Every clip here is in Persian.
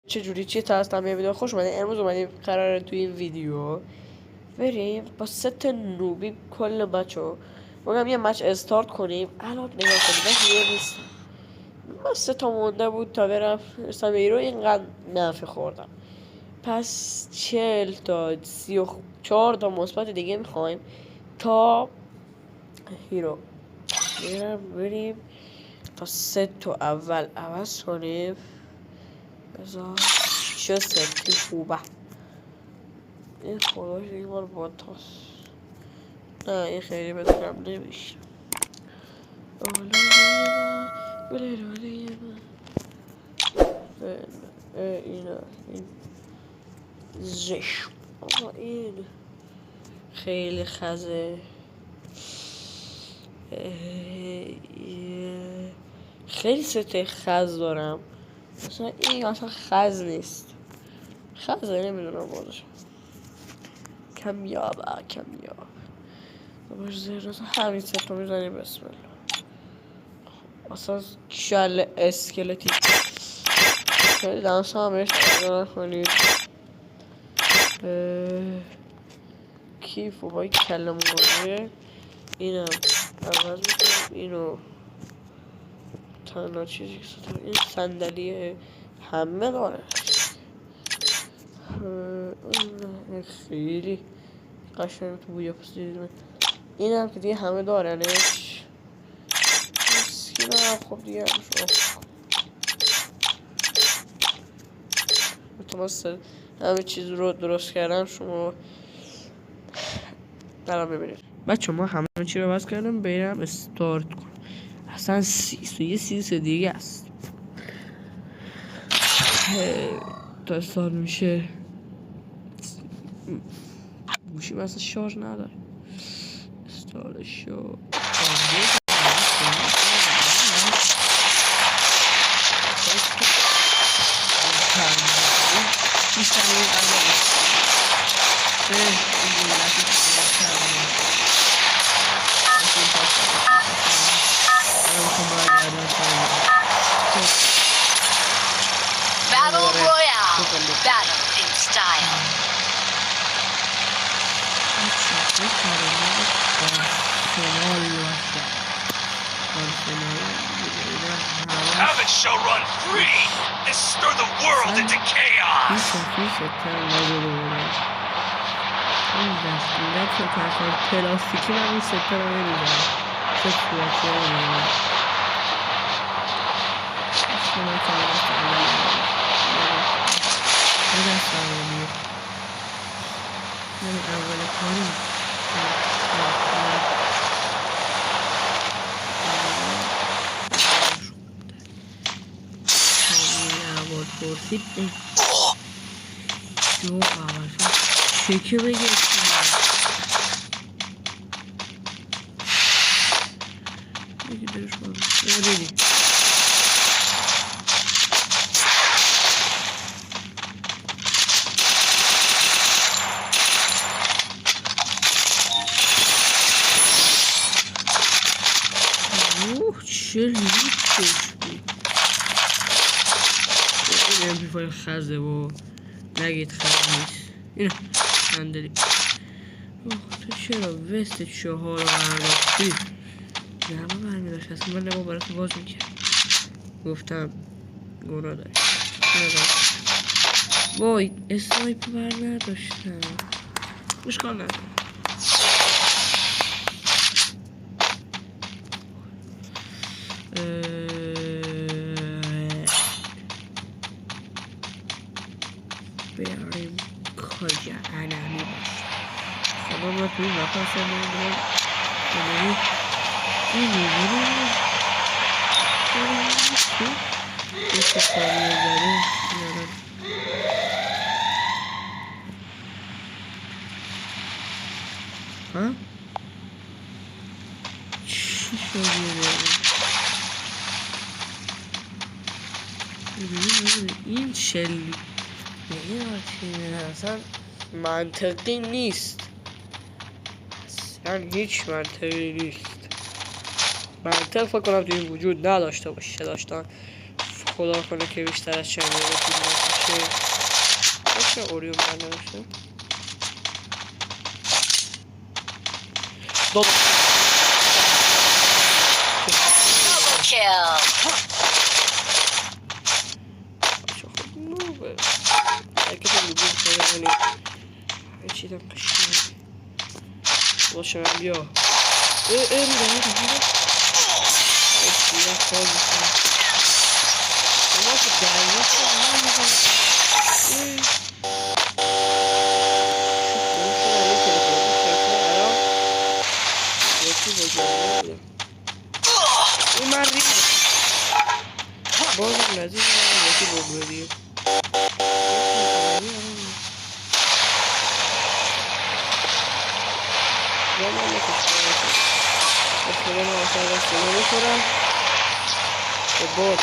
چجوری چی هستم یه ویدیو خوش اومدین. امروز اومدیم قراره توی این ویدیو بریم با 3 نوبی کل مچو بگم یه مچ استارت کنیم. الان نگاه کنیم من هیرو نیستم، من 3 مونده بود تا برم رسم هیرو. اینقدر نفع خوردم، پس 40 تا 34 تا مثبت دیگه میخوایم تا هیرو بریم تا 3 اول عوض کنیم. بذار چه ستی خوبه این خداش دیگه مال باتاست. نه این خیلی بدونم نمیشه. این زش این خیلی خزه، خیلی سته خز دارم. مثلا این اصلا خز نیست، خزه نمیدونم بازش کمیابه باش زیر همین 3 میزنیم. بسم الله. اصلا کل اسکلتی خیلی دانس هم بهش تقدر کنید. کیف و بای کل موجه اینم عوض میکنم. اینو تنها چیزی که ستاره این صندلیه همه داره. خیلی قشنگ تو بویا پس دیدیم. این هم که دیگه همه دارنش. اسکین هم خب دیگه متمثل همه چیز رو درست کردم. شما برام ببینید بچه ما همه چی رو بس کردم. برم استارت کنم. اصلا 30 دیگه است تا استارت میشه. گوشی مثلا شارژ نداره. استارت شو Battle Royale. Battle in style. Have it show run free and stir the world into chaos. پلاستیکی من این 3 رو نمیدونم چه صورتی رو نمیدونم. اول کاری پرسید جو اول چکه بگه بگی درش کنم بگی چه لیکش بود. این امپلیفایر خزه و نگید خزه نیست. اینو صندلی تو چرا وست 4 رو برداشتی؟ نما برمیداشت اصلا من نما برات باز میکرد. گفتم گناه داری وای اسنایپ برداشتم. اشکال نداره. بریم کجا علمی باشه. شما ما توی نفس نمیدونم این میبونیم یکی کاریه داره ها چی کاریه داره این شلی این اصلا منطقی نیست. اصلا هیچ منطقی نیست. منطق فکر کنم توی وجود نداشته باشه. داشتن خدا کنه که بیشتر از چند دقیقه طول نکشه. میشه اوریون برداشته دو Double kill. خب نوبه اگه تو نوبه خیلی کنی همه چی دم قشنگ باشه من بیا میده ایشی خواه میکنم اونا که دریت کنم این من ریخ بازم لذیذ من یکی بگردیم زمان نکشتم اصلا من آسان دسته نمیخورم به بود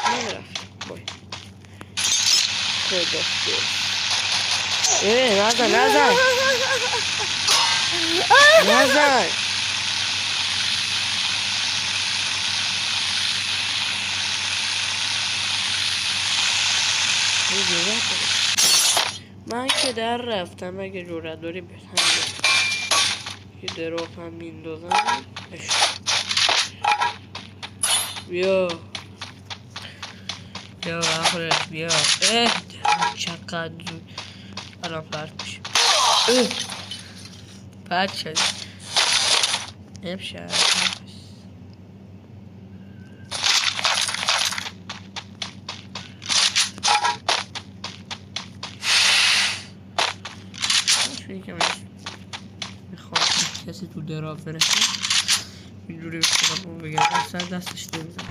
نمیرفت بای خدا نزن من که در رفتم اگه جورت داری بتنم یه دراپ هم میندازم بیا بخورش بیا چقدر زود الان پرد میشه پرد شد امشب میخوام کسی تو دراب برسه اینجوری بکنم بگم اصلا دستش نمیزن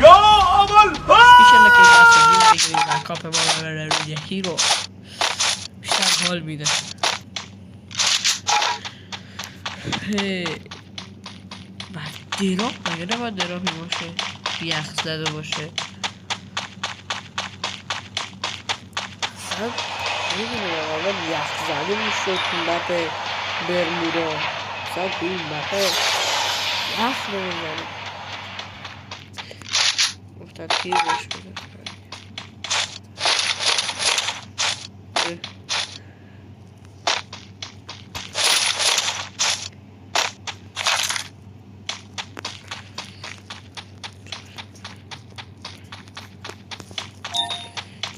یا اول ایشالله که دستش نمیزن کاپ ما ببره روی هیرو بیشتر حال میده دراب مگه نباید درابی باشه یخ زده باشه میدونم اول یخ زده میشه تو مپ برمودا اصلا تو این مپ یخ نمیزنه گفتن تیر بهش بده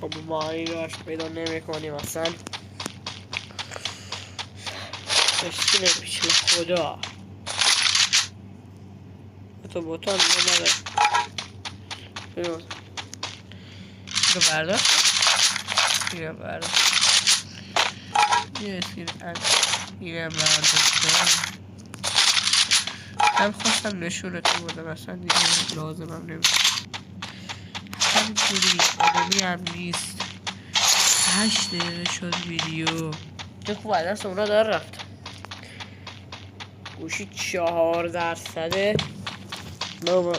خب ما ایناش پیدا نمی کنیم اصلا اشتی نمیشه خدا تو بوتان نداره اینو برداشت اینو برداشت یه اینو برداشت هم خواستم نشونتون بودم اصلا دیگه لازمم نمیشه همینجوری آدمی هم نیست 8 دقیقه شد ویدیو که خوب دست اونا داره رفت گوشی 4% بابا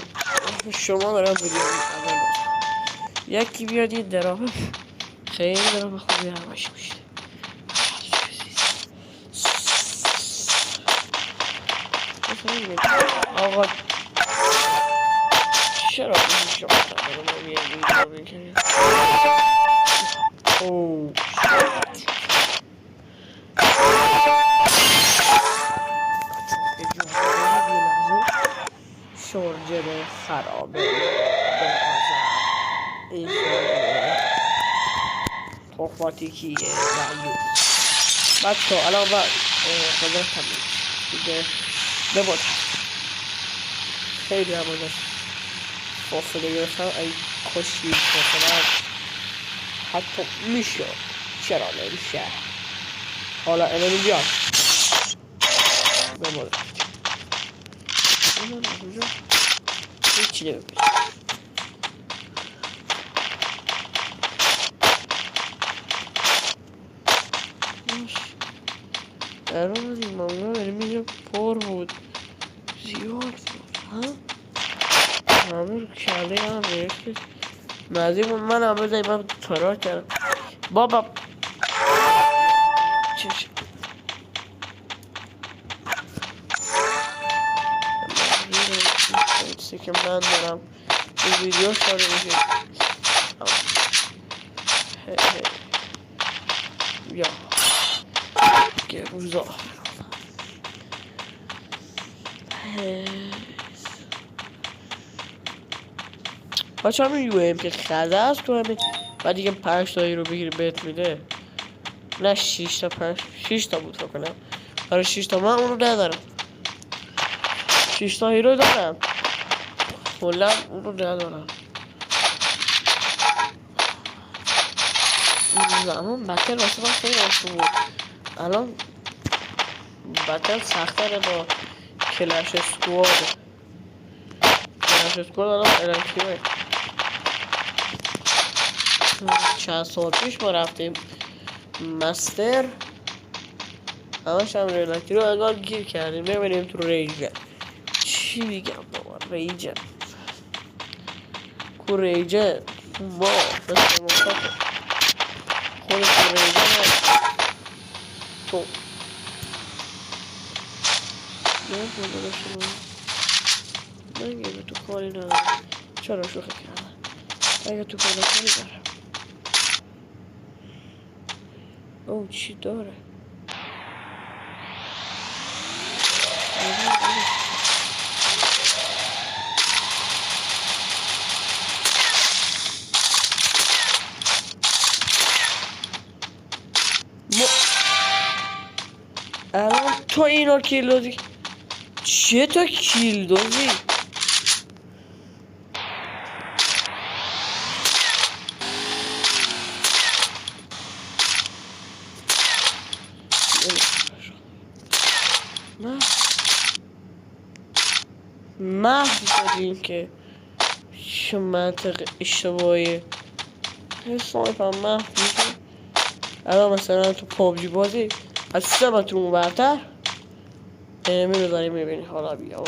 شما دارم ویدیو میکنم یکی بیاد این درامه خیلی درامه خوبی همش میشه آقا چرا میشه شما یه ویدیو میکنید اوه شارژر خرابه این شارژر تخماتیکیه بچه ها الان باید خدا تمید دیگه بباد خیلی همونش فاصله گرفتم ای کشی فاصله حتی میشه چرا نمیشه حالا انمی بیاد بباد هیچی نمیشه الان این مامنا بریم اینجا پر بود زیاد بود همه رو کله هم برشت مزید من هم بزنیم من فرار کردم بابا چش چیزی که من دارم این ویدیو شده میشه بیا که روزا بچه همین یو ام که خزه است تو همین و دیگه 5 تایی رو بگیری بهت میده نه 6 تا 6 تا بود فکر کنم برای 6 تا من اون رو ندارم 6 تا هیرو دارم کلا اون رو ندارم زمان بتل واسه من خیلی آسون بود الان بتل سختره با کلش اسکواد الان الکتریمه چند سال پیش ما رفتیم مستر همش هم الکتری رو انگار گیر کردیم ببینیم تو ریجن چی میگم بابا ریجن کو ریجن ما مثل مصطفی خود تو ریجن تو من یه به تو کاری ندارم چرا شوخی کردم اگه تو کاری دارم او چی داره الان تو اینا کیل دادی چیه تا کیل دادی محو دادیم که چه منطق اشتباهیه سایپ هم محو میشه الان مثلا تو پابجی بازی از 3 متر اون برتر انمی رو داریم میبینی حالا بیا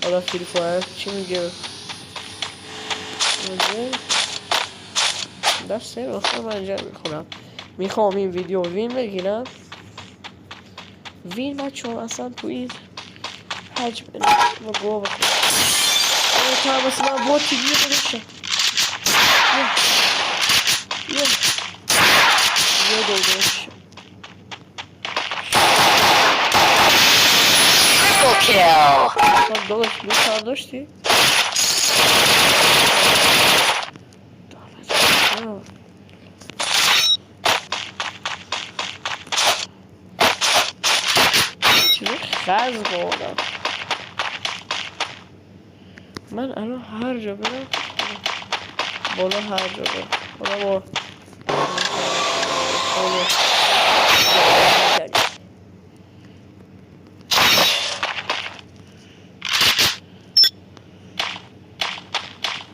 حالا فری فایر چی میگه دست سه وقتا من اینجا میخوام این ویدیو وین بگیرم وین بچه ها اصلا تو این حجم ما گوه بکنم تا هم مثل من باتی بیه بدشه یه دوگرش Triple kill. داداش یه کار داشتی؟ چیزی خز بودم من الان هر جا برم بالا هر جا برم بالا با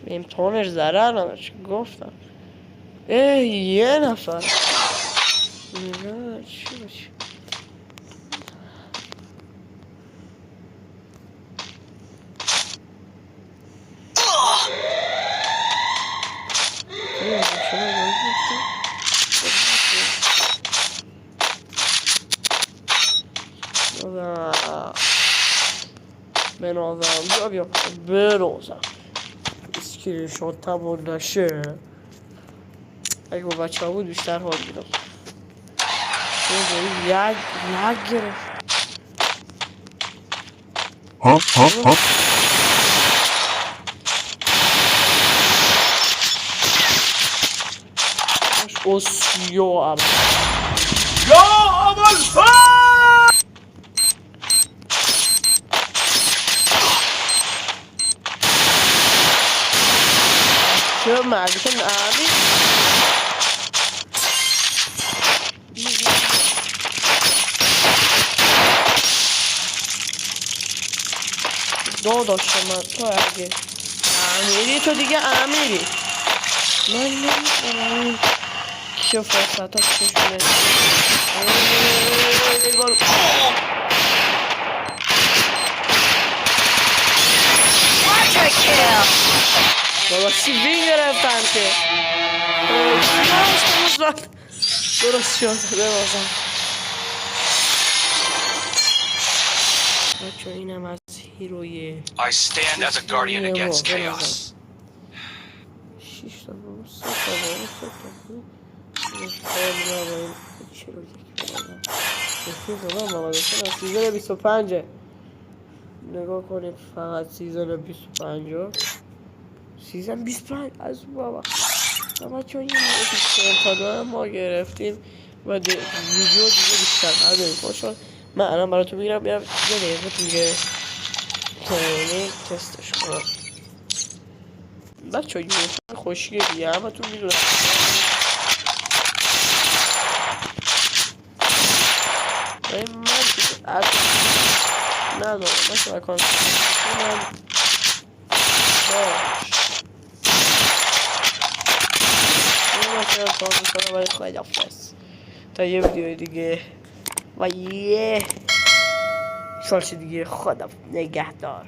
امتحانش ضرر نداره چی گفتم یه نفر نه چی باشه بنازم بیا بنازم اسکرین شات تمام نشه اگه با بچه ها بود بیشتر حال میدم یک گرفت اسیو عبا يا أبا الفضل چرا مردکن نمی دو داشتم من تو اگه امیری تو دیگه امیری من نمیتونم چه فرصت ها چشونه Quadra kill. درستی وین گرفتم که درست شد ببازم بچه اینم از هیروی I stand as a guardian against chaos. 6 تا 3 تا 3 تا سیزن 25 نگاه کنید فقط سیزن 25 سیزن 25 از بابا بچه ها این اپیزود ما گرفتیم و ویدیو دیگه بیشتر نداریم خوشحال من الان براتون میگیرم یه دقیقه دیگه تستش کنم بچه ها یه خوشیه دیگه همه تون میدونم من ندارم من که اکانت من تا یه ویدیو دیگه و یه شارژ دیگه خدا نگهدار.